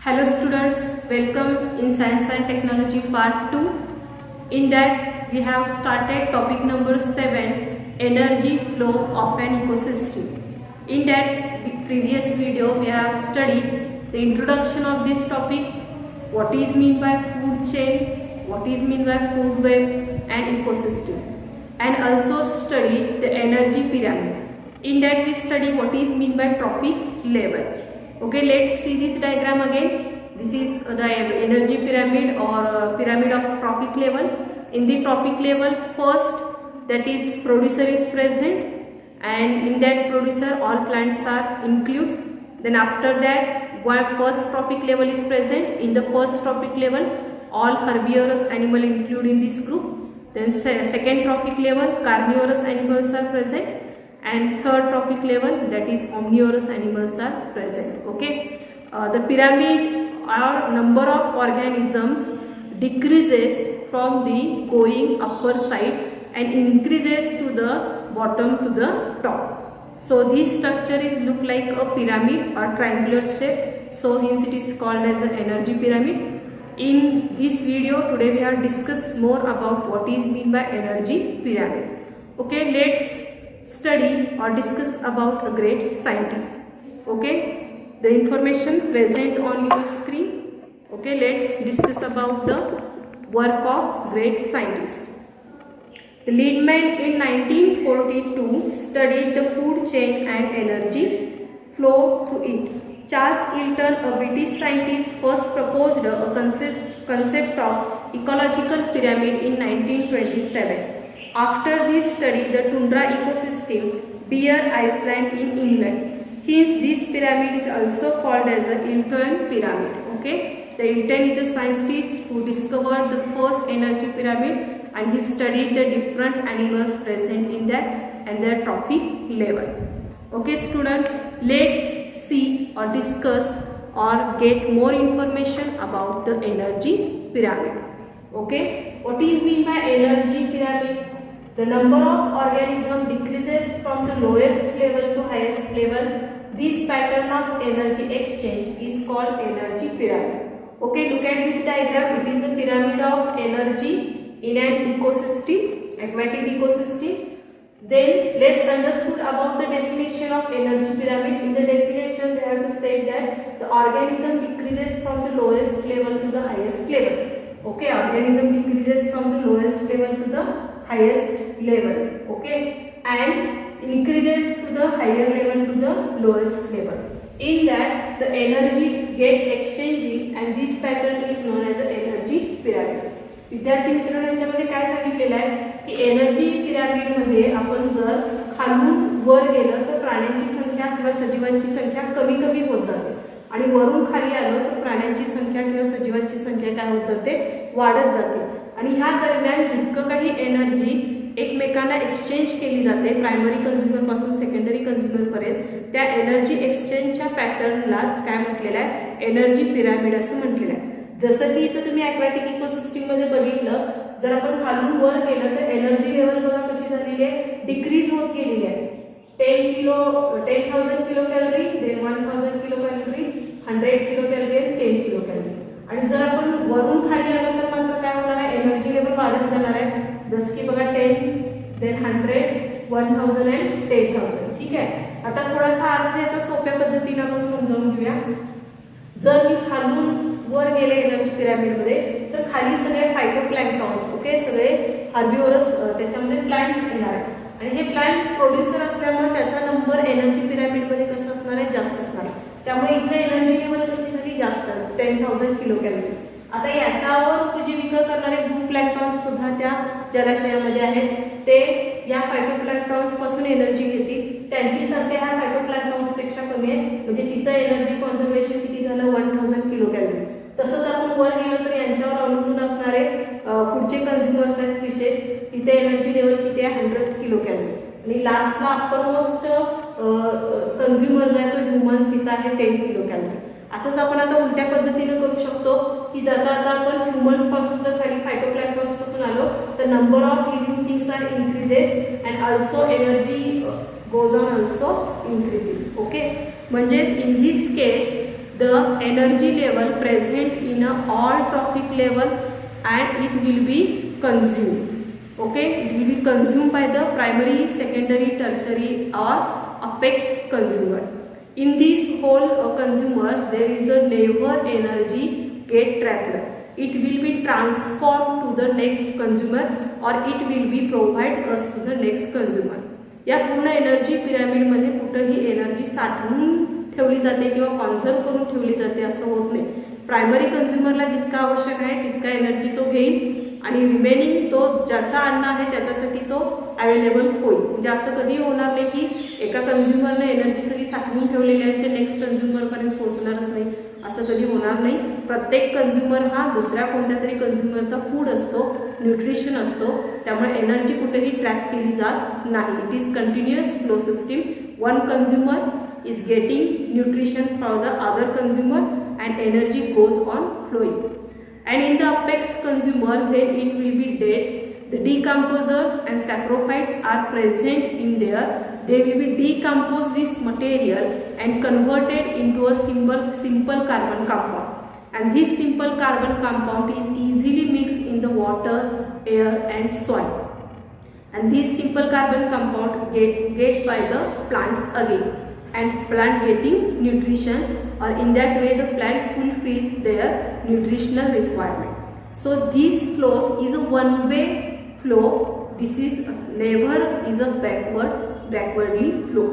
Hello students, welcome in Science and Technology part 2. In that we have started topic number 7, energy flow of an ecosystem. In that previous video we have studied the introduction of this topic, what is mean by food chain, what is mean by food web and ecosystem, and also studied the energy pyramid. In that we study what is mean by trophic level. Okay, let's see this diagram again. This is the energy pyramid or pyramid of trophic level. In the trophic level, first that is producer is present, and in that producer all plants are included. Then after that first trophic level is present. In the first trophic level all herbivorous animal included in this group. Then second trophic level carnivorous animals are present, and third trophic level, that is omnivorous animals are present. Okay, the pyramid or number of organisms decreases from the going upper side and increases to the bottom to the top. So this structure is look like a pyramid or triangular shape, so hence it is called as an energy pyramid. In this video today we have discussed more about what is mean by energy pyramid. Okay, let's study or discuss about a great scientist. Okay, the information present on your screen. Okay, let's discuss about the work of great scientists. The Liebman in 1942 studied the food chain and energy flow through it. Charles Hilton, a British scientist, first proposed a concept of ecological pyramid in 1927. After this study, the tundra ecosystem, Bear Island in England. Hence, this pyramid is also called as a Hilton pyramid. Okay, the Hilton is a scientist who discovered the first energy pyramid, and he studied the different animals present in that and their trophic level. Okay, student, let's see or discuss or get more information about the energy pyramid. Okay, what is mean by energy pyramid? The number of organisms decreases from the lowest level to highest level. This pattern of energy exchange is called energy pyramid. Okay, look at this diagram. It is the pyramid of energy in an ecosystem, aquatic ecosystem. Then let's understand about the definition of energy pyramid. In the definition they have to say that the organism decreases from the lowest level to the highest level. Okay, organism decreases from the lowest level to the highest level. Okay, and increases to the higher level to the lowest level. In that the energy get exchanging, and this pattern is known as an energy pyramid. विद्यार्थी मित्रांनो, याच्यामध्ये काय सांगितलेलं आहे की energy pyramid मध्ये आपण जर खालून वर गेलं तर प्राण्यांची संख्या किंवा सजीवांची संख्या कमी कमी होत जाते, आणि वरून खाली आलो तर प्राण्यांची संख्या किंवा सजीवांची संख्या काय होत जाते, वाढत जाते. आणि ह्या दरम्यान जितकं काही एनर्जी एकमेकांना एक्सचेंज केली जाते प्रायमरी कन्झ्युमर पासून सेकंडरी कन्झ्युमर पर्यंत, त्या एनर्जी एक्सचेंजच्या पॅटर्नलाच काय म्हटलेलं आहे, एनर्जी पिरामिड असं म्हटलेलं आहे. जसं की इथं तुम्ही ॲक्वॅटिक इकोसिस्टम मध्ये बघितलं, जर आपण खालून वर गेलं तर एनर्जी लेवल बघा कशी झालेली आहे, डिक्रीज होत गेलेली आहे. 10,000 kilo calorie, then 1000 kilo calorie, 100 kilo calorie आणि 10 किलो कॅलरी. आणि जर आपण वरून खाली आलो तर मात्र काय होणार आहे, एनर्जी लेवल वाढत जाणार आहे. जसं की बघा 10, देन 100, 1000 आणि 10,000. ठीक आहे, आता थोडासा अर्थ याचा सोप्या पद्धतीने आपण समजावून घेऊया. जर मी खालून वर गेले एनर्जी पिरामिड मध्ये तर खाली सगळे फायटोप्लॅंक्टॉन्स, ओके, सगळे हर्बिवोरस त्याच्यामध्ये प्लांट्स येणार आहेत, आणि हे प्लांट्स प्रोड्युसर असल्यामुळे त्याचा नंबर एनर्जी पिरामिड मध्ये कसं असणार आहे, जास्त असणार आहे. त्यामुळे इथे एनर्जी लेवल कशी झाली, जास्त, 10,000 किलो कॅलरी. आता याच्यावर उपजीविका करणारे झू प्लॅंक्टॉन्स सुद्धा त्या जलाशयामध्ये आहेत, ते या फायटोप्लॅंक्टॉन्स पासून एनर्जी घेतील. त्यांची संख्या ह्या फायटोप्लॅंक्टॉन्स पेक्षा कमी आहे, म्हणजे तिथं एनर्जी कॉन्झर्वेशन किती झालं, 1000 किलो कॅलरी. तसंच आपण वर गेलो तर यांच्यावर अवलंबून असणारे पुढचे कन्झ्युमर्स आहेत फिशेस, तिथे एनर्जी लेवल किती आहे, 100 किलो कॅलरी. आणि लास्टला अप्परमोस्ट कन्झ्युमर जो आहे तो ह्युमन, तिथं आहे 10 किलो कॅलरी. असंच आपण आता उलट्या पद्धतीने करू शकतो की जाता आता आपण ह्युमन पासून जर खाली फायटोप्लॅंक्टॉन्स पासून आलो तर number of living things are increases and also energy goes on also increasing. Okay, म्हणजेच in this case the energy level present in all trophic level and it will be consumed. Okay, it will be consumed by the primary, secondary, tertiary or apex consumer. In these whole consumers there is a never energy get trapped. It will be transformed to the next consumer or it will be provide us to the next consumer. या पूर्ण energy pyramid मध्ये कुठेही energy साठवून ठेवली जाते किंवा conserve करून ठेवली जाते असं होत नाही. प्रायमरी कंझ्युमरला जितका आवश्यक आहे तितका एनर्जी तो घेईल आणि रिमेनिंग तो ज्याचा अन्न आहे त्याच्यासाठी तो अवेलेबल होईल. म्हणजे असं कधी होणार नाही की एका कंझ्युमरने एनर्जी सगळी साठवून ठेवलेली आहे ते नेक्स्ट कंझ्युमरपर्यंत पोहोचणारच नाही, असं कधी होणार नाही. प्रत्येक कंझ्युमर हा दुसऱ्या कोणत्या तरी कंझ्युमरचा फूड असतो, न्यूट्रिशन असतो, त्यामुळे एनर्जी कुठेही ट्रॅक केली जात नाही. It is continuous flow system. One consumer is getting nutrition from the other consumer and energy goes on flowing. And in the apex consumer, when it will be dead, the decomposers and saprophytes are present in there. They will be decompose this material and converted into a simple carbon compound. And this simple carbon compound is easily mixed in the water, air and soil. And this simple carbon compound get by the plants again. And plant getting nutrition, or in that way the plant fulfill their nutritional requirement. So this flows is a one way flow. This is never is a backwardly flow.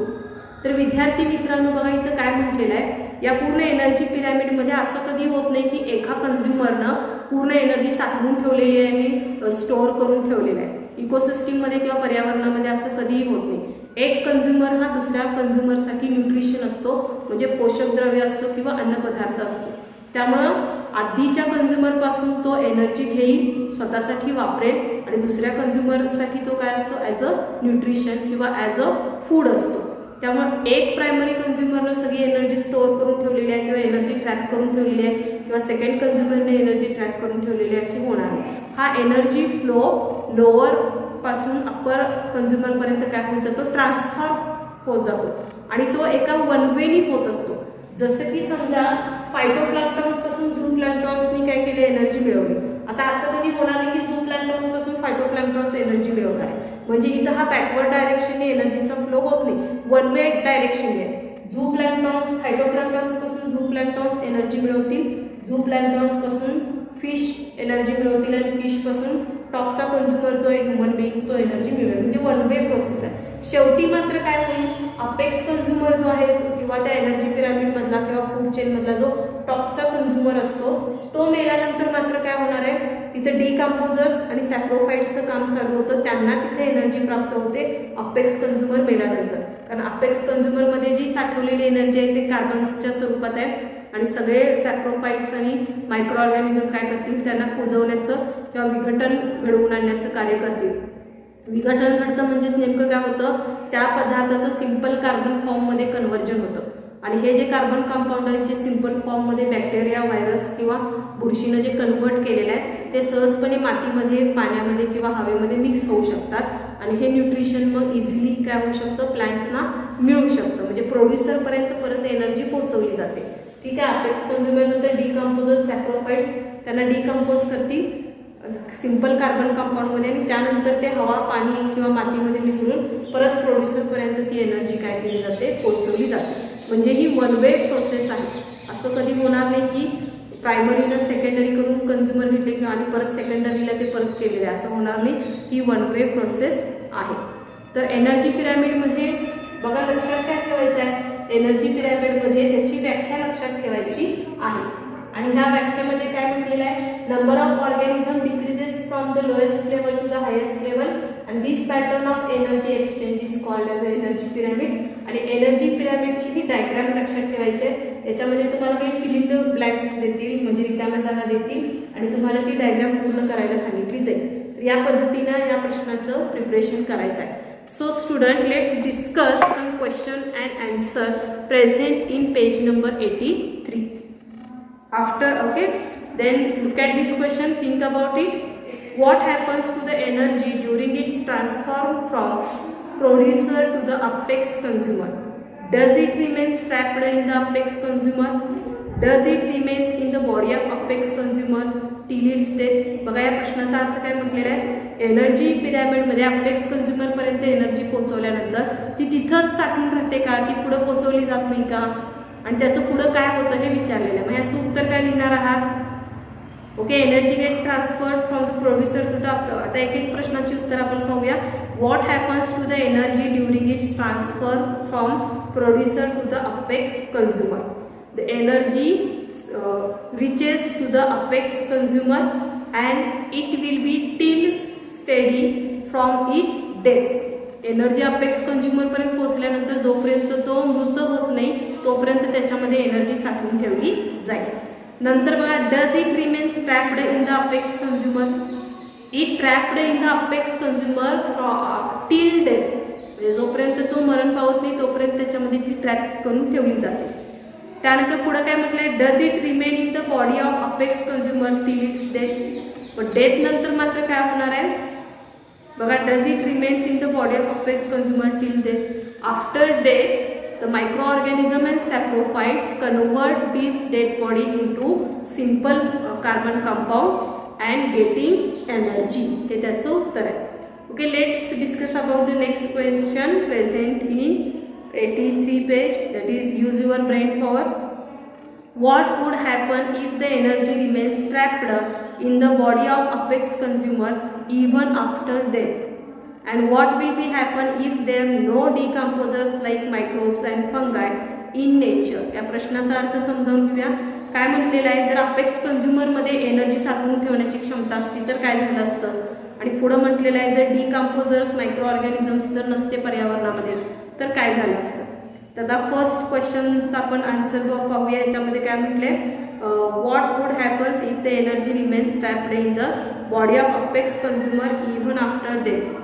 तर विद्यार्थी मित्रांनो बघा इथं काय म्हटलेलं आहे, या पूर्ण एनर्जी पिरामिड मध्ये असं कधी होत नाही की एका कंझ्युमरनं पूर्ण एनर्जी साठवून ठेवलेली आहे आणि स्टोअर करून ठेवलेली आहे. इकोसिस्टीम मध्ये किंवा पर्यावरणामध्ये असं कधीही होत नाही. एक कंझ्युमर हा दुसऱ्या कंझ्युमरसाठी न्यूट्रिशन असतो, म्हणजे पोषक द्रव्य असतो किंवा अन्नपदार्थ असतो. त्यामुळं आधीच्या कंझ्युमरपासून तो एनर्जी घेईल, स्वतःसाठी वापरेल आणि दुसऱ्या कंझ्युमरसाठी तो काय असतो ॲज अ न्यूट्रिशन किंवा ॲज अ फूड असतो. त्यामुळे एक प्रायमरी कंझ्युमरनं सगळी एनर्जी स्टोअर करून ठेवलेली आहे किंवा एनर्जी ट्रॅक करून ठेवलेली आहे किंवा सेकंड कंझ्युमरने एनर्जी ट्रॅक करून ठेवलेली आहे अशी होणार नाही. हा एनर्जी फ्लो लोअर पासून अप्पर कंझ्युमरपर्यंत काय होत जातो, ट्रान्सफॉर्म होत जातो आणि तो एका वन वेनी होत असतो. जसं की समजा फायटोप्लॅन्क्टॉन्स पासून झूप्लॅन्क्टॉन्सनी काय केले, एनर्जी मिळवली. आता असं कधी होणार नाही की झूप्लॅन्क्टॉन्स पासून फायटोप्लॅन्क्टॉन्स एनर्जी मिळवणार आहे. म्हणजे इथं हा बॅकवर्ड डायरेक्शनने एनर्जीचा फ्लो होत नाही, वन वे डायरेक्शन आहे. झूप्लॅन्क्टॉन्स फायटोप्लॅन्क्टॉन्स पासून झूप्लॅन्क्टॉन्स एनर्जी मिळवतील, झूप्लॅन्क्टॉन्स पासून फिश एनर्जी मिळवतील आणि फिश पासून टॉपचा कंझ्युमर जो आहे ह्युमन बिईंग तो एनर्जी मिळवेल. म्हणजे वन वे प्रोसेस आहे. शेवटी मात्र काय होईल, अपेक्स कंझ्युमर जो आहे किंवा त्या एनर्जी पिरामिड मधला किंवा फूड चेन मधला जो टॉपचा कंझ्युमर असतो तो मेल्यानंतर मात्र काय होणार आहे, तिथे डिकम्पोजर्स आणि सॅप्रोफाइट्सचं काम चालू होतं, त्यांना तिथे एनर्जी प्राप्त होते अपेक्स कंझ्युमर मेल्यानंतर. कारण अपेक्स कंझ्युमर मध्ये जी साठवलेली एनर्जी आहे ते कार्बन्सच्या स्वरूपात आहे आणि सगळे सॅप्रोफाइट्स आणि मायक्रो ऑर्गॅनिझम काय करतील, त्यांना कुजवण्याचं किंवा विघटन घडवून आणण्याचं कार्य करतील. विघटन घडतं म्हणजेच नेमकं काय होतं, त्या पदार्थाचं सिंपल कार्बन फॉर्ममध्ये कन्व्हर्जन होतं आणि हे जे कार्बन कंपाऊंड आहेत जे सिंपल फॉर्ममध्ये बॅक्टेरिया, व्हायरस किंवा बुरशीनं जे कन्व्हर्ट केलेलं आहे ते सहजपणे मातीमध्ये, पाण्यामध्ये किंवा हवेमध्ये मिक्स होऊ शकतात आणि हे न्यूट्रिशन मग इझिली काय होऊ शकतं, प्लांट्सना मिळू शकतं. म्हणजे प्रोड्युसरपर्यंत परत एनर्जी पोहोचवली जाते. ठीक आहे. अपेक्स कंझ्युमर नंतर डिकम्पोजर सॅप्रोफाइट्स त्यांना डिकम्पोज करतील सिंपल कार्बन कंपाऊंडमध्ये आणि त्यानंतर ते हवा, पाणी किंवा मातीमध्ये मिसळून परत प्रोड्युसरपर्यंत ती एनर्जी काय केली जाते, पोहोचवली जाते. म्हणजे ही वन वे प्रोसेस आहे. असं कधी होणार नाही की प्रायमरीनं सेकंडरी करून कंझ्युमर घेतले किंवा आणि परत सेकंडरीला ते परत केलेले आहे, असं होणार नाही. ही वन वे प्रोसेस आहे. तर एनर्जी पिरामिडमध्ये बघा लक्षात काय ठेवायचं आहे, एनर्जी पिरामिडमध्ये त्याची व्याख्या लक्षात ठेवायची आहे. आणि ह्या व्याख्येमध्ये काय म्हटलेलं आहे, number of organism decreases from the lowest level to the highest level and this pattern of energy exchange is called as a energy pyramid. आणि एनर्जी पिरामिडची ही डायग्राम लक्षात ठेवायची आहे. याच्यामध्ये तुम्हाला काही फिलिंग द ब्लँक्स देतील, म्हणजे रिकाम्या जागा देतील आणि तुम्हाला ती डायग्राम पूर्ण करायला सांगितली जाईल. तर या पद्धतीनं या प्रश्नाचं प्रिपरेशन करायचं आहे. So student, let's discuss some question and answer present in page number 83. After, okay, then look at this question, think about it. What happens to the energy during its transform from producer to the apex consumer? Does it remain trapped in the apex consumer? Does it remains in the body of apex consumer till it's death. बघा या प्रश्नाचा अर्थ काय म्हटलेला आहे, energy पिरॅमिडमध्ये apex कंझ्युमरपर्यंत energy पोहोचवल्यानंतर ती तिथंच साठून राहते का, ती पुढं पोहोचवली जात नाही का, आणि त्याचं पुढं काय होतं हे विचारलेलं आहे. मग याचं उत्तर काय लिहिणार आहात. Okay, energy get transferred from the producer to the. आता एक एक प्रश्नाची उत्तर आपण पाहूया. What happens to the energy during its transfer from producer to the apex consumer. The energy reaches to the apex consumer and it will be till steady from its death. Energy apex consumer पर्यंत पोहोचल्यानंतर जोपर्यंत तो मृत होत नाही तोपर्यंत त्याच्यामध्ये energy साठवून ठेवली जाईल. नंतर बघा, does it remains trapped in the apex consumer. It trapped in the apex consumer till death. म्हणजे जोपर्यंत तो मरण पावत नाही तोपर्यंत त्याच्यामध्ये ती ट्रॅप करून ठेवली जाते. त्यानंतर पुढे काय म्हटलंय, does it remain in the body of apex consumer till it's death. पण डेथ नंतर मात्र काय होणार आहे बघा, does it remains in the body of apex consumer till death. After death the microorganism and saprophytes convert this dead body into simple carbon compound and getting energy. हे त्याचं उत्तर आहे. Okay, let's discuss about the next question present in 83 page, that is use your brain power. What would happen if the energy remains trapped in the body of apex consumer even after death? And what will be happen if there are no decomposers like microbes and fungi in nature? या प्रश्नाचा अर्थ समजावून घेऊया. काय म्हटलेलं आहे, जर apex कंझ्युमरमध्ये energy साठवून ठेवण्याची क्षमता असती तर काय झालं असतं, आणि पुढं म्हटलेलं आहे जर डिकम्पोजर्स मायक्रो ऑर्गॅनिझम्स जर नसते पर्यावरणामध्ये तर काय झालं असतं. तर आता फर्स्ट क्वेश्चनचा आपण आन्सर पाहूया. याच्यामध्ये काय म्हटले, what would happens if the energy remains trapped in the body of apex consumer even after death.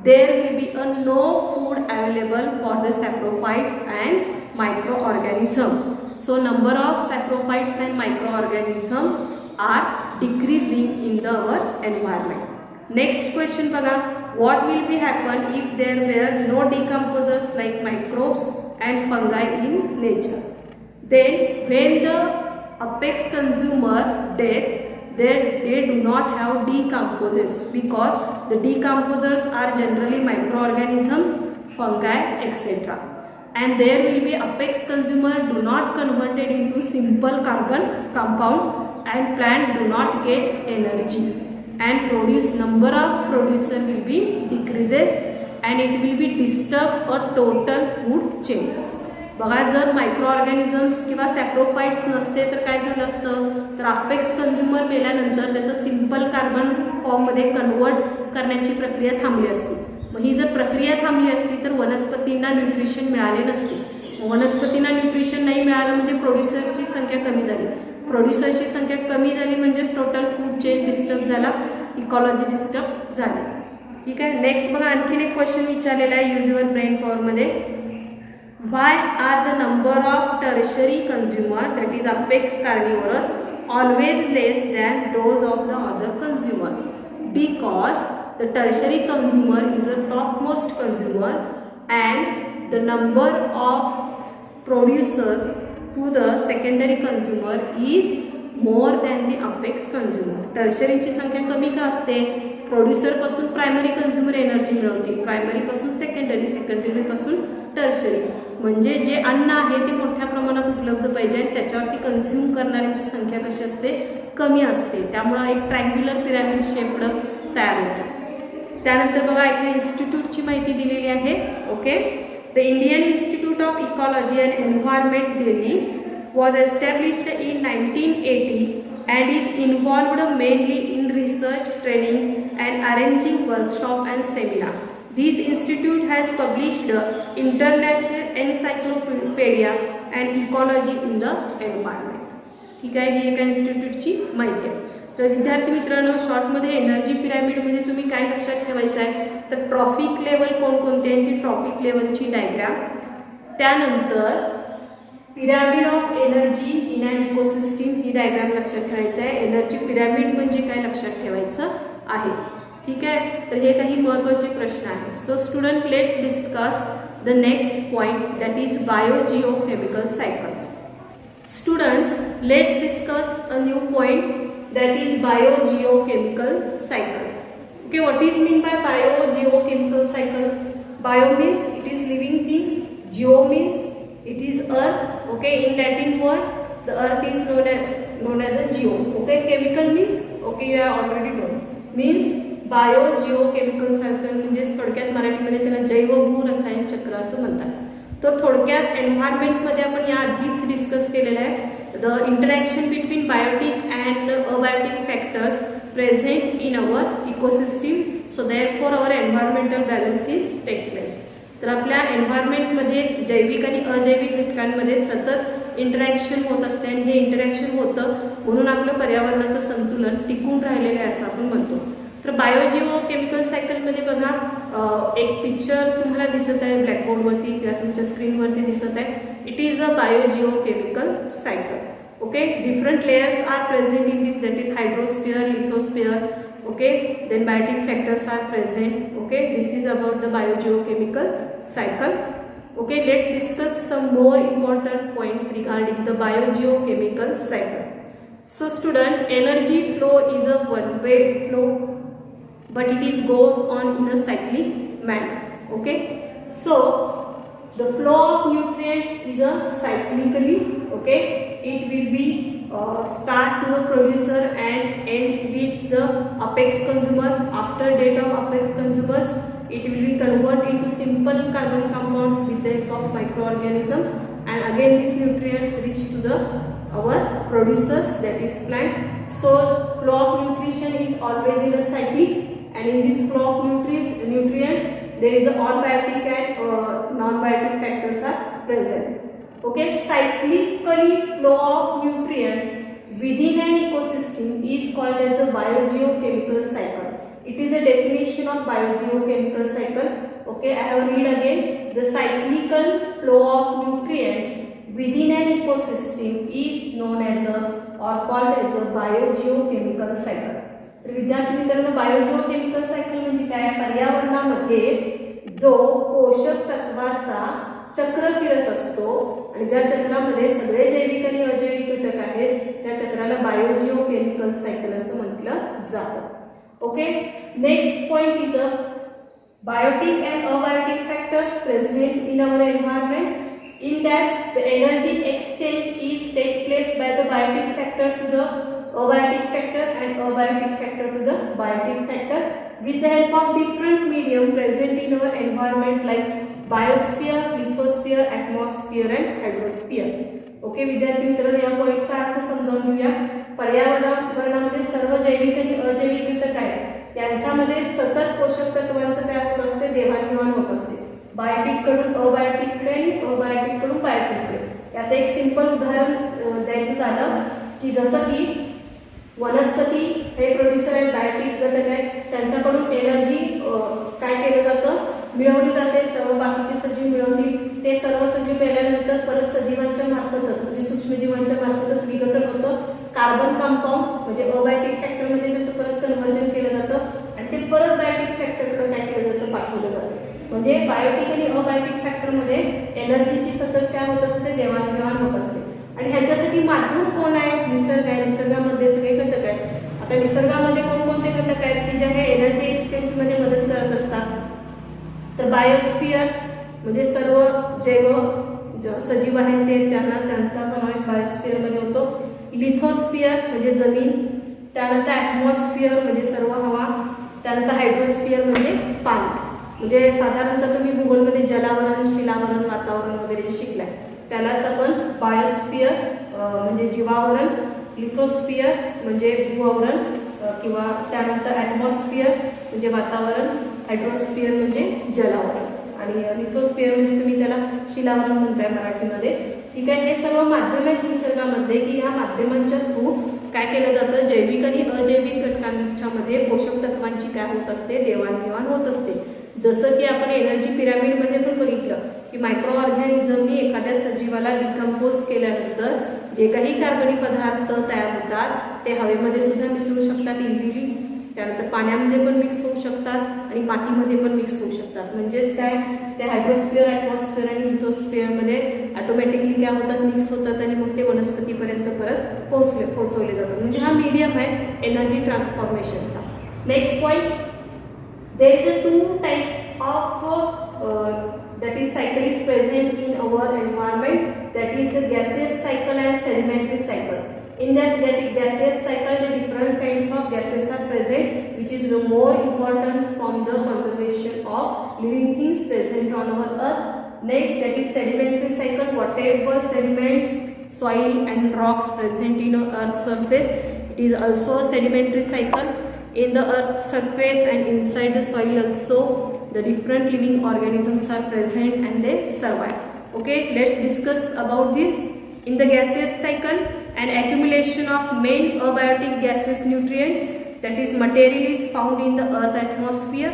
There will be no food available for the saprophytes and microorganisms. So number of saprophytes and microorganisms are decreasing in our environment. Next question बघा, what will be happen if there were no decomposers like microbes and fungi in nature? Then when the apex consumer death, they do not have decomposers because the decomposers are generally microorganisms, fungi, etc. And there will be apex consumer do not converted into simple carbon compound and plant do not get energy and produce number of producer will be decreases and it will be disturb a total food chain. बघा, जर micro organisms किंवा सॅप्रोफाइट्स नसते तर काय झालं असतं, तर apex consumer मेल्यानंतर त्याचं सिंपल कार्बन फॉर्ममध्ये कन्वर्ट करण्याची प्रक्रिया थांबली असती. मग ही जर प्रक्रिया थांबली असती तर वनस्पतींना न्यूट्रिशन मिळाले नसते. वनस्पतींना न्यूट्रिशन नाही मिळालं म्हणजे प्रोड्युसर्सची संख्या कमी झाली. प्रोड्युसर्सची संख्या कमी झाली म्हणजेच टोटल फूड चेन डिस्टर्ब झाला, इकॉलॉजी डिस्टर्ब झाली. ठीक आहे. नेक्स्ट बघा, आणखीन एक क्वेश्चन विचारलेला आहे यूज युअर ब्रेन पॉवरमध्ये. Why are the number of tertiary consumer, that is apex carnivorous, always less than those of the other consumer? Because the tertiary consumer is the topmost consumer and the number of producers to the secondary consumer is more than the apex consumer. tertiary ची संख्या कमी का असते, producer पासून primary consumer energy मिळवते, primary पासून secondary, secondary पासून tertiary. म्हणजे जे अन्न आहे ते मोठ्या प्रमाणात उपलब्ध पाहिजे आणि त्याच्यावरती कन्झ्युम करणाऱ्यांची संख्या कशी असते, कमी असते. त्यामुळे एक ट्रायंग्युलर पिरॅमिड शेप्ड तयार होतो. त्यानंतर बघा, एका इन्स्टिट्यूटची माहिती दिलेली आहे. Okay, the Indian institute of ecology and environment Delhi was established in 1980 and is involved mainly in research, training and arranging workshop and seminar. This institute has published international encyclopedia and ecology in the environment. ठीक आहे, ही एका इन्स्टिट्यूटची माहिती आहे. तर विद्यार्थी मित्रांनो, शॉर्टमध्ये energy पिरॅमिडमध्ये तुम्ही काय लक्षात ठेवायचं आहे, तर ट्रॉपिक लेवल कोणकोणते आहे ती ट्रॉपिक लेवलची डायग्राम, त्यानंतर pyramid of energy in an ecosystem ही डायग्राम लक्षात ठेवायचं आहे. एनर्जी पिरॅमिड म्हणजे काय लक्षात ठेवायचं आहे. ठीक आहे, तर हे काही महत्त्वाचे प्रश्न आहेत. So student, let's discuss the next point, that is biogeochemical cycle. Students, let's discuss a new point, that is biogeochemical cycle. Okay, what is mean by biogeochemical cycle? Bio means it is living things, geo means it is earth. Okay, in Latin word the earth is known as a geo. Okay, chemical means, okay, you have already known, means biogeochemical cycle म्हणजे थोडक्यात मराठीमध्ये त्याला जैव रसायन चक्र असं म्हणतात. तर थोडक्यात एन्व्हायरमेंटमध्ये आपण या आधीच डिस्कस केलेलं आहे, the interaction between biotic and abiotic factors present in our ecosystem, so therefore our environmental balance is take place. तर आपल्या एन्व्हायरमेंटमध्ये जैविक आणि अजैविक घटकांमध्ये सतत इंटरॅक्शन होत असते आणि हे इंटरॅक्शन होतं म्हणून आपलं पर्यावरणाचं संतुलन टिकून राहिलेलं आहे असं आपण म्हणतो. तर बायोजिओकेमिकल सायकलमध्ये बघा एक पिक्चर तुम्हाला दिसत आहे ब्लॅकबोर्डवरती किंवा तुमच्या स्क्रीनवरती दिसत आहे. It is a biogeochemical cycle. Okay, different layers are present in this, that is hydrosphere, lithosphere. Okay, then biotic factors are present. Okay, this is about the biogeochemical cycle. Okay, let's discuss some more important points regarding the biogeochemical cycle. So student, energy flow is a one-way flow, but it is goes on in a cyclic manner. Okay, so the flow of nutrients is a cyclically. Okay, it will be start to the producer and end reach the apex consumer. After date of apex consumers, it will be converted into simple carbon compounds with the help of microorganism, and again these nutrients reach to the our producers, that is plant. So flow of nutrition is always in a cyclic, and in this flow of nutrients there is all biotic and non-biotic factors are present. Okay, cyclically flow of nutrients within an ecosystem is called as a biogeochemical cycle. It is a definition of biogeochemical cycle. Okay, I have read again. The cyclical flow of nutrients within an ecosystem is known as a or called as a biogeochemical cycle. तर विद्यार्थी मित्रांनो, बायोजिओकेमिकल cycle म्हणजे काय? पर्यावरणामध्ये जो पोषक तत्वाचा चक्र फिरत असतो आणि ज्या चक्रामध्ये सगळे जैविक आणि अजैविक घटक आहेत त्या चक्राला बायोजिओकेमिकल सायकल असं म्हटलं जातं. Okay, next point is a biotic and abiotic factors present in our environment. In that the energy exchange is take place by the biotic factor to the abiotic factor and abiotic factor to the biotic factor with the help of different medium present in our environment like biosphere, lithosphere, atmosphere and hydrosphere. Okay विद्यार्थी मित्रांनो, या पॉइंटचा अर्थ समजावून घेऊया. पर्यावरणामध्ये सर्व जैविक आणि अजैविक घटक आहेत त्यांच्यामध्ये सतत पोषक तत्वांचं काय होत असते? देवाणघेवाण होत असते. बायोटिक कडून अबायोटिककडे आणि अबायोटिक कडून बायोटिककडे. याचं एक सिंपल उदाहरण द्यायचं झालं की जसं की वनस्पती हे प्रोड्युसर आहेत, बायोटिक घटक आहेत, त्यांच्याकडून एनर्जी काय केलं जातं? मिळवली जाते. सर्व बाकीचे सजीव मिळवतील. ते सर्व सजीव मिळाल्यानंतर परत सजीवांच्या मार्फतच म्हणजे सूक्ष्मजीवांच्या मार्फतच विघटन होतं. कार्बन कंपाऊंड म्हणजे अबायोटिक फॅक्टरमध्ये त्याचं परत कन्व्हर्जन केलं जातं आणि ते परत बायोटिक फॅक्टरकडे काय केलं जातं? पाठवलं जातं. म्हणजे बायोटिक आणि अबायोटिक फॅक्टरमध्ये एनर्जीची सतत काय होत असते? देवाणघेवाण होत असते. आणि ह्याच्यासाठी माध्यम कोण आहे? निसर्ग आहे. निसर्गामध्ये सगळे घटक आहेत. आता निसर्गामध्ये कोणकोणते घटक आहेत की जे हे एनर्जी एक्सचेंजमध्ये मदत करत असतात? तर बायोस्फिअर म्हणजे सर्व जैव सजीव आहेत ते त्यांचा समावेश बायोस्फिअरमध्ये होतो. लिथोस्फिअर म्हणजे जमीन, त्यानंतर ॲटमॉस्फिअर म्हणजे सर्व हवा, त्यानंतर हायड्रोस्फिअर म्हणजे पाणी. म्हणजे साधारणतः तुम्ही भूगोलमध्ये जलावरण, शिलावरण, वातावरण वगैरे जे शिकलाय त्यालाच आपण बायोस्फिअर म्हणजे जीवावरण, लिथोस्फिअर म्हणजे भूआवरण किंवा त्यानंतर ॲटमॉस्फिअर म्हणजे वातावरण, हायड्रोस्फिअर म्हणजे जलावरण आणि लिथोस्फिअर म्हणजे तुम्ही त्याला शिलावरण म्हणताय मराठीमध्ये. ठीक आहे, हे सर्व माध्यम आहेत निसर्गामध्ये की ह्या माध्यमांच्या थ्रू काय केलं जातं? जैविक आणि अजैविक घटकांच्या मध्ये पोषक तत्वांची काय होत असते? देवाणघेवाण होत असते. जसं की आपण एनर्जी पिरामिडमध्ये पण बघितलं की मायक्रो ऑर्गॅनिझमनी एखाद्या सजीवाला डिकम्पोज केल्यानंतर जे काही कार्बनी पदार्थ तयार होतात ते हवेमध्ये सुद्धा मिसळू शकतात इझिली. त्यानंतर पाण्यामध्ये पण मिक्स होऊ शकतात आणि मातीमध्ये पण मिक्स होऊ शकतात. म्हणजेच काय, ते हायड्रोस्फिअर, ॲटमॉस्फिअर आणि लिथोस्फिअरमध्ये ऑटोमॅटिकली काय होतात, मिक्स होतात आणि मग ते वनस्पतीपर्यंत परत पोहोचवले जातात. म्हणजे हा मीडियम आहे एनर्जी ट्रान्सफॉर्मेशनचा. Next point, there is a 2 types of that is cycle is present in our environment, that is the gaseous cycle and sedimentary cycle. In that gaseous cycle, the different kinds of gases are present, which is the more important from the conservation of living things present on our earth. Next, that is sedimentary cycle. Whatever sediments, soil and rocks present in earth surface, it is also a sedimentary cycle. In the earth surface and inside the soil also, the different living organisms are present and they survive. Okay, let's discuss about this. In the gaseous cycle, an accumulation of main abiotic gaseous nutrients, that is material, is found in the earth atmosphere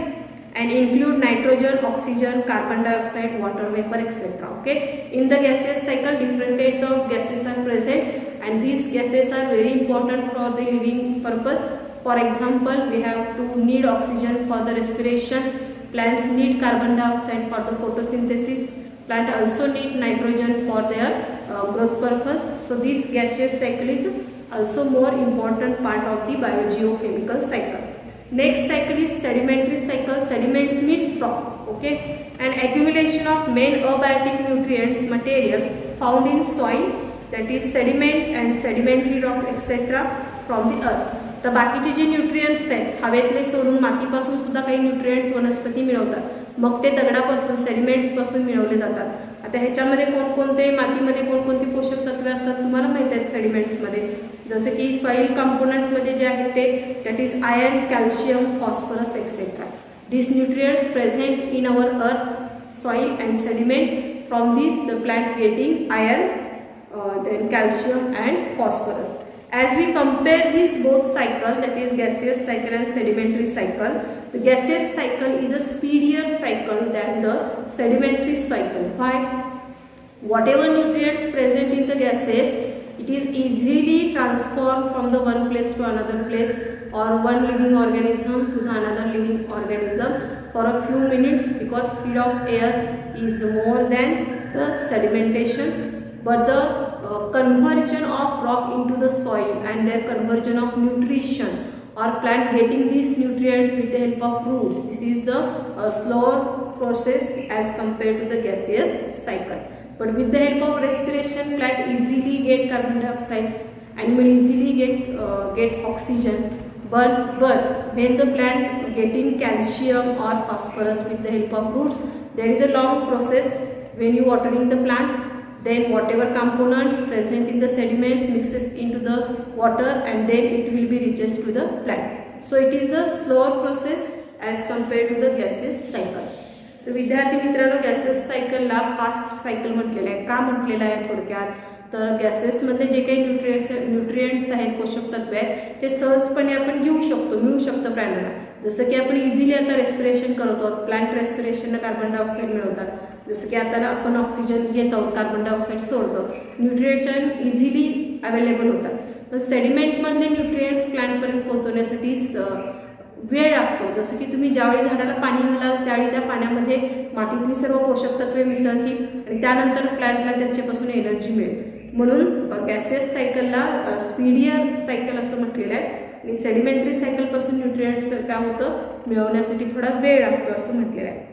and include nitrogen, oxygen, carbon dioxide, water vapor, etc. Okay, in the gaseous cycle, different types of gases are present and these gases are very important for the living purpose. For example, we have to need oxygen for the respiration. Plants need carbon dioxide for the photosynthesis. Plant also need nitrogen for their growth purpose. So this gaseous cycle is also more important part of the biogeochemical cycle. Next cycle is sedimentary cycle. Sediments means rock. Okay, an accumulation of main abiotic nutrients material found in soil, that is sediment and sedimentary rock etc. from the earth. तर बाकीचे जे nutrients आहेत हवेतले सोडून मातीपासून सुद्धा काही nutrients वनस्पती मिळवतात, मग ते दगडापासून सेडिमेंट्सपासून मिळवले जातात. आता ह्याच्यामध्ये कोणकोणते, मातीमध्ये कोणकोणती पोषक तत्वे असतात तुम्हाला माहीत आहेत सेडिमेंट्समध्ये, जसं की सॉईल कंपोनंटमध्ये जे आहेत ते that is iron, calcium, phosphorus etcetera. This nutrients present in our earth soil and sediment. From this the plant getting iron, then calcium and phosphorus. As we compare this both cycle, that is gaseous cycle and sedimentary cycle, the gaseous cycle is a speedier cycle than the sedimentary cycle. Why? Whatever nutrients present in the gases, it is easily transformed from the one place to another place or one living organism to the another living organism for a few minutes, because speed of air is more than the sedimentation. But the conversion of rock into the soil and their conversion of nutrition or plant getting these nutrients with the help of roots, this is the slower process as compared to the gaseous cycle. But with the help of respiration, plant easily get carbon dioxide, animal easily get oxygen. But when the plant getting calcium or phosphorus with the help of roots, there is a long process when you watering the plant. Then whatever components present in the sediments mixes into the water and then it will be reaches to the plant. So it is the slower process as compared to the gaseous cycle. तर विद्यार्थी मित्रांनो, gases सायकलला fast cycle म्हटलेलं आहे. का म्हटलेलं आहे थोडक्यात, तर गॅसेसमधले जे काही न्यूट्रिएंट्स आहेत, पोषक तत्व आहेत, ते सहजपणे आपण घेऊ शकतो, मिळू शकतं प्राण्यांना. जसं की आपण इझिली आता रेस्पिरेशन करत आहोत, प्लांट रेस्पिरेशनला कार्बन डायऑक्साईड मिळवतात. जसं की आता आपण ऑक्सिजन घेत आहोत, कार्बन डायऑक्साईड सोडतो, न्यूट्रिएशन इझिली अवेलेबल होतात. पण सेडिमेंटमधले न्यूट्रिएंट्स प्लांटपर्यंत पोहोचवण्यासाठी वेळ लागतो. जसं की तुम्ही ज्यावेळी झाडाला पाणी घालाल त्यावेळी त्या पाण्यामध्ये मातीतली सर्व पोषक तत्वे मिसळतील आणि त्यानंतर प्लांटला त्याच्यापासून एनर्जी मिळेल. म्हणून गॅसेस सायकलला स्पीडियर सायकल असं म्हटलेलं आहे आणि सेडिमेंटरी सायकलपासून न्यूट्रिएंट्स काय होतं, मिळवण्यासाठी थोडा वेळ लागतो असं म्हटलेलं आहे.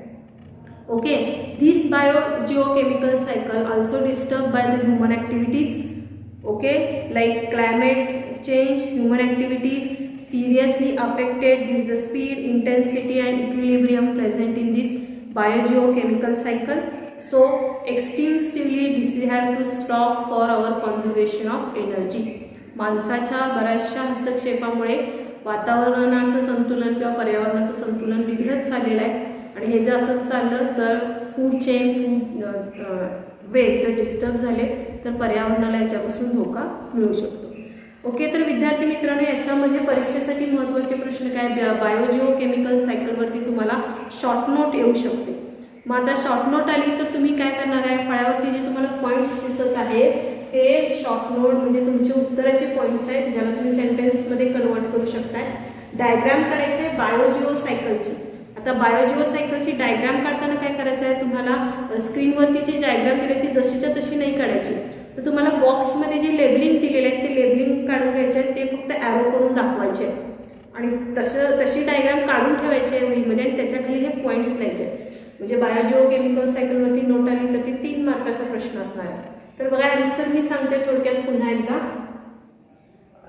Okay, this biogeochemical cycle also disturbed by the human activities. Okay, like climate change, human activities seriously affected the speed, intensity and equilibrium present in this biogeochemical cycle. So extensively this have to stop for our conservation of energy. माणसाच्या बऱ्याचशा हस्तक्षेपामुळे वातावरणाचं संतुलन किंवा पर्यावरणाचं संतुलन बिघडत चाललेलं आहे आणि हे जर असंच चाललं तर फूड चेन, वेग जर डिस्टर्ब झाले तर पर्यावरणाला याच्यापासून धोका मिळू शकतो. ओके, तर विद्यार्थी मित्रांनो, याच्यामध्ये परीक्षेसाठी महत्त्वाचे प्रश्न काय, बायोजिओकेमिकल सायकलवरती तुम्हाला शॉर्ट नोट येऊ शकते. मग आता शॉर्ट नोट आली तर तुम्ही काय करणार आहे, फळ्यावरती जे तुम्हाला पॉईंट्स दिसत आहे हे शॉर्ट नोट म्हणजे तुमचे उत्तराचे पॉईंट्स आहेत, ज्याला तुम्ही सेंटेन्समध्ये कन्वर्ट करू शकताय. डायग्राम काढायची आहे बायोजिओ सायकलची. आता बायोजिओ सायकलची डायग्राम काढताना काय करायचं आहे, तुम्हाला स्क्रीनवरती जी डायग्राम दिली ती जशीच्या तशी नाही काढायची. तर तुम्हाला बॉक्समध्ये जे लेबलिंग दिलेले आहेत ते लेबलिंग काढून घ्यायचे आहेत, ते फक्त ॲरो करून दाखवायचे आणि तशी डायग्राम काढून ठेवायची आहे वहीमध्ये आणि त्याच्याखाली हे पॉईंट्स लिहायचे आहेत. म्हणजे बायोजिओ केमिकल सायकलवरती नोट आली तर ती 3 मार्काचा प्रश्न असणार आहे. तर बघा आन्सर मी सांगते थोडक्यात पुन्हा एकदा.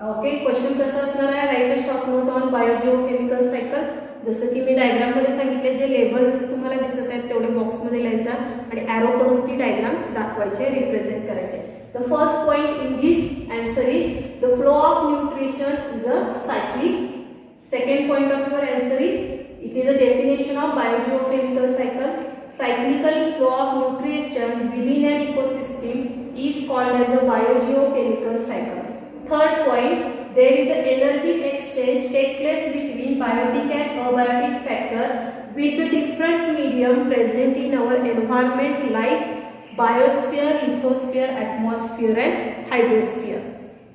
ओके, क्वेश्चन कसं असणार आहे, right a short note on biogeo chemical cycle. जसं की मी डायग्राममध्ये सांगितले, जे लेबल्स तुम्हाला दिसत आहेत तेवढे बॉक्समध्ये लिहायचा आणि ॲरो करून ती डायग्राम दाखवायचे, रिप्रेझेंट करायचे. The first point in this answer is the flow of nutrition is a cyclic. Second point of your answer is it is a definition of biogeochemical cycle. Cyclical flow of nutrition within an ecosystem is called as a biogeochemical cycle. Third point, there is an energy exchange take place between biotic and abiotic factor with the different medium present in our environment like biosphere, lithosphere, atmosphere and hydrosphere.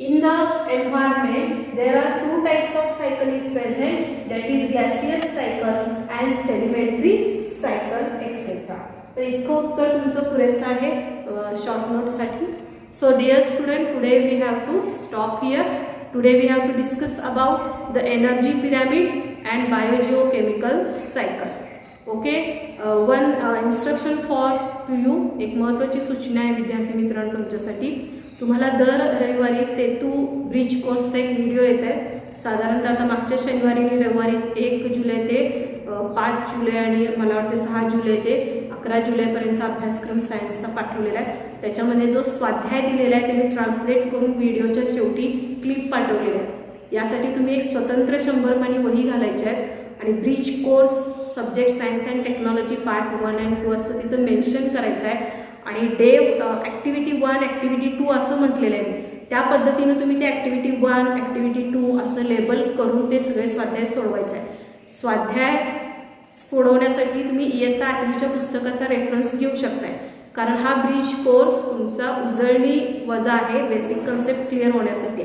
In the environment, there are 2 types of cycle is present, that is gaseous cycle and sedimentary cycle etc. तर इतकं उत्तर तुमचं पुरेसं आहे short नोटसाठी. So dear student, today we have to stop here. Today we have to discuss about the energy pyramid and biogeochemical cycle. Okay, one instruction for to you. एक महत्त्वाची सूचना आहे विद्यार्थी मित्रांनो तुमच्यासाठी. तुम्हाला दर रविवारी सेतू ब्रिज कोर्सचा एक व्हिडिओ येत आहे. साधारणतः आता मागच्या शनिवारी रविवारी 1 जुलै ते 5 जुलै आणि मला वाटते 6 जुलै ते 11 जुलैपर्यंतचा अभ्यासक्रम सायन्सचा पाठवलेला आहे. त्याच्यामध्ये जो स्वाध्याय दिलेला आहे ते मी ट्रान्सलेट करून व्हिडिओच्या शेवटी क्लिप पाठवलेला आहे. यासाठी तुम्ही एक स्वतंत्र 100 पानी वही घालायची आहे आणि bridge course subject science and technology part 1 and 2 असं तिथं मेन्शन करायचं आहे आणि ॲक्टिव्हिटी 1 ॲक्टिव्हिटी 2 असं म्हटलेलं आहे. त्या पद्धतीनं तुम्ही ते ॲक्टिव्हिटी 1 ॲक्टिव्हिटी 2 असं लेबल करून ते सगळे स्वाध्याय सोडवायचे आहे. स्वाध्याय सोडवण्यासाठी तुम्ही इयत्ता 8वीच्या पुस्तकाचा रेफरन्स घेऊ शकताय, कारण हा ब्रिज कोर्स तुमचा उजळणी वजा आहे बेसिक कन्सेप्ट क्लिअर होण्यासाठी.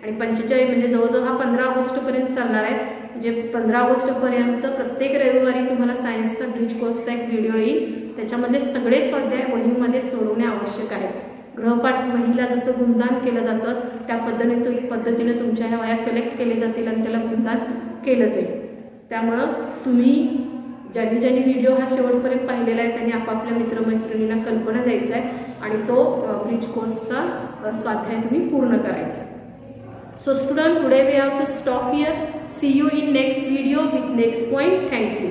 आणि 45 म्हणजे जवळजवळ हा 15 ऑगस्टपर्यंत चालणार आहे. म्हणजे 15 ऑगस्टपर्यंत प्रत्येक रविवारी तुम्हाला सायन्सचा ब्रिज कोर्सचा एक व्हिडिओ येईल. त्याच्यामध्ये सगळे स्वाध्याय वहीमध्ये सोडवणे आवश्यक आहे. गृहपाठ वहीला जसं गुणदान केलं जातं त्या पद्धतीने तुमच्या ह्या वह्या कलेक्ट केले जातील आणि त्याला गुणदान केलं जाईल. त्यामुळं तुम्ही ज्यांनी व्हिडिओ हा शेवटपर्यंत पाहिलेला आहे त्यांनी आपापल्या मित्रमैत्रिणींना कल्पना द्यायचा आहे आणि तो ब्रिज कोर्सचा स्वाध्याय तुम्ही पूर्ण करायचा. So student, today we have to stop here. See you in next video with next point. Thank you.